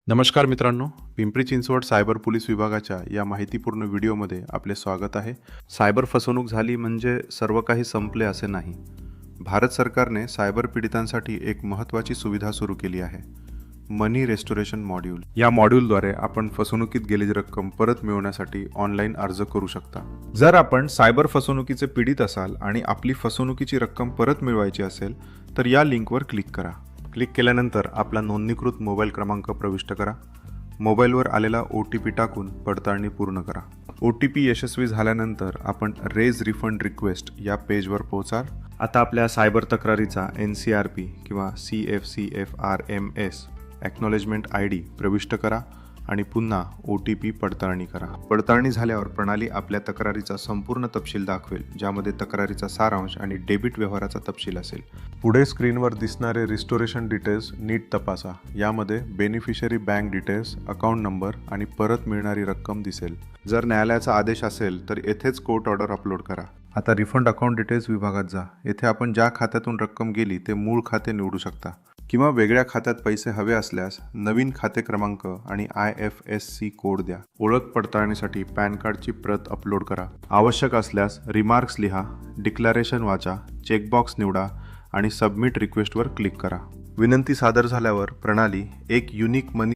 नमस्कार मित्रांनो, Pimpri Chinchwad cyber police विभागाच्या या माहितीपूर्ण व्हिडिओमध्ये आपले स्वागत आहे. सायबर फसवणूक झाली म्हणजे सर्व काही संपले असे नाही. भारत सरकारने सायबर पीडितांसाठी एक महत्त्वाची सुविधा सुरू केली आहे, मनी रेस्टोरेशन मॉड्यूल. या मॉड्यूलद्वारे आपण फसवणुकीत गेलेली रक्कम परत मिळवण्यासाठी ऑनलाईन अर्ज करू शकता. जर आपण सायबर फसवणुकीचे पीडित असाल आणि आपली फसवणुकीची रक्कम परत मिळवायची असेल तर या लिंकवर क्लिक करा. क्लिक केल्यानंतर आपला नोंदणीकृत मोबाईल क्रमांक प्रविष्ट करा. मोबाईलवर आलेला OTP टाकून पडताळणी पूर्ण करा. OTP यशस्वी झाल्यानंतर आपण रेज रिफंड रिक्वेस्ट या पेजवर पोहोचाल. आता आपल्या सायबर तक्रारीचा NCRP किंवा CFCFRMS ॲक्नॉलेजमेंट ID प्रविष्ट करा आणि पुन्हा OTP पडताळणी करा. पडताळणी झाल्यावर प्रणाली आपल्या तक्रारीचा संपूर्ण तपशील दाखवेल, ज्यामध्ये तक्रारीचा सारांश आणि डेबिट व्यवहाराचा तपशील असेल. पुढे स्क्रीनवर दिसणारे रिस्टोरेशन डिटेल्स नीट तपासा. यामध्ये beneficiary bank details, account number आणि परत मिळणारी रक्कम दिसेल. जर न्यायालयाचा आदेश असेल तर येथेच कोर्ट ऑर्डर अपलोड करा. आता रिफंड अकाउंट डिटेल्स विभागात जा. येथे आपण ज्या खात्यातून रक्कम गेली ते मूळ खाते निवडू शकता किंवा वेगळ्या खात्यात पैसे हवे असल्यास नवीन खाते क्रमांक आणि IFSC कोड द्या. ओळख पडताळणीसाठी पॅन कार्डची प्रत अपलोड करा. आवश्यक असल्यास रिमार्क्स लिहा, डिक्लेरेशन वाचा, चेकबॉक्स निवडा आणि सबमिट रिक्वेस्टवर क्लिक करा. विनंती सादर झाल्यावर प्रणाली एक युनिक मनी